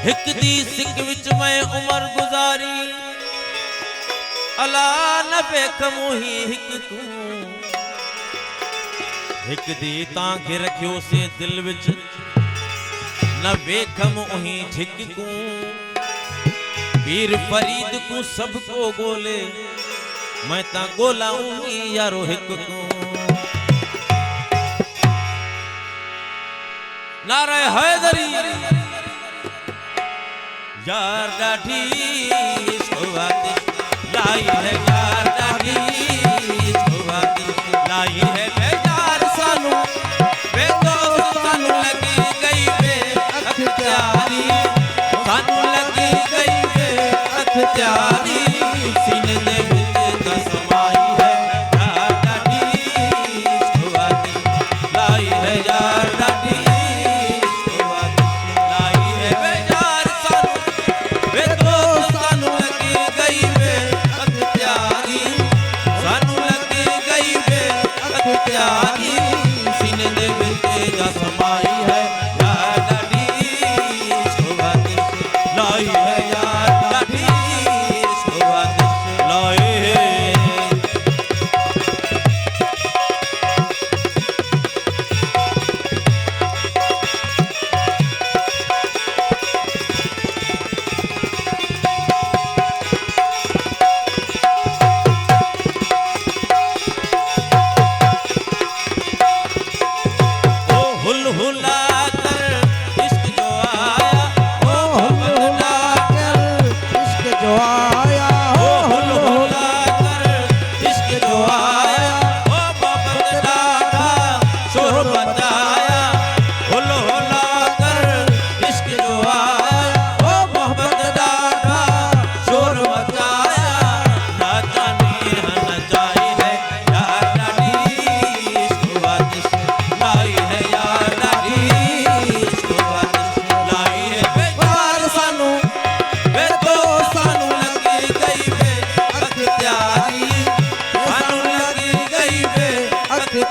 हिक दी सिक विच मैं उमर गुजारी अला न वेख मुही हिक तू हिक दी तां खे रखियो से दिल विच न वेख मुही झिक को पीर फरीद को सबको गोले मैं ता गोलाऊंगी यारो हिक को नारे हैदरी यार डाठी इसको बात लाई है यार डाठी इसको बात लाई है यार सानू वे दोस्त सानू लगी गई बे अख्तियारी सानू लगी गई बे अख्तियारी सीने दे विच दस समाई है यार डाठी इसको बात लाई है यार डाठी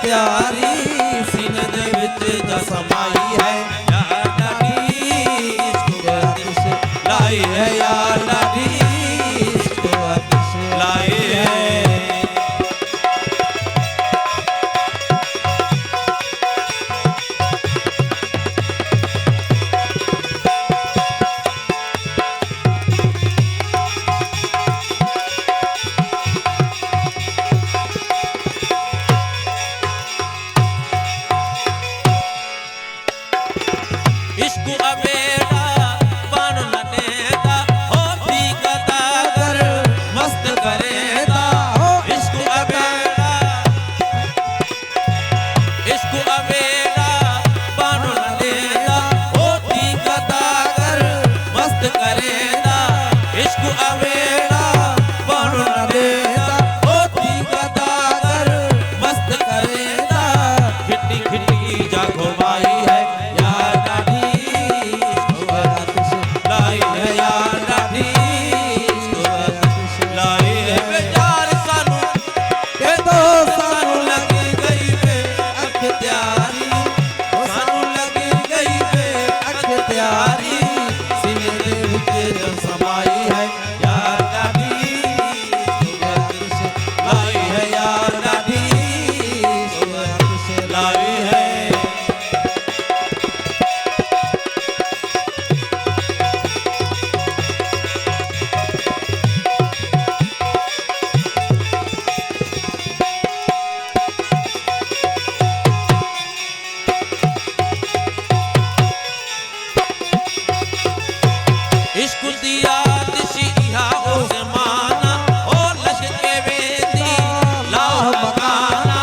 प्यारी सीने दे विच जा समाई है यार डाठी इसको बात लाई है यार डाठी इसको बात लाई है इसको अबेड़ा पान न देता हो ठीक कर मस्त करेगा इसको अबेड़ा पान न देता हो ठीक कर मस्त करेगा इसको अबेड़ा पान न देता हो ठीक कर मस्त करेगा खिट्टी खिट्टी जागो माई है इसको दिया दिशिया ओ जमाना ओ लश्के वेदी लाह मकाना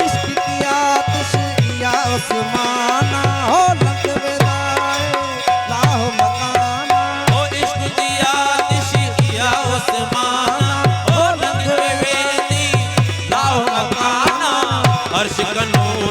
इश्क किया दिशिया ओ जमाना ओ लश्के वेदी लाह मकाना ओ इश्क दिया दिशिया ओ जमाना ओ लश्के वेदी लाह मकाना अर्श कनूर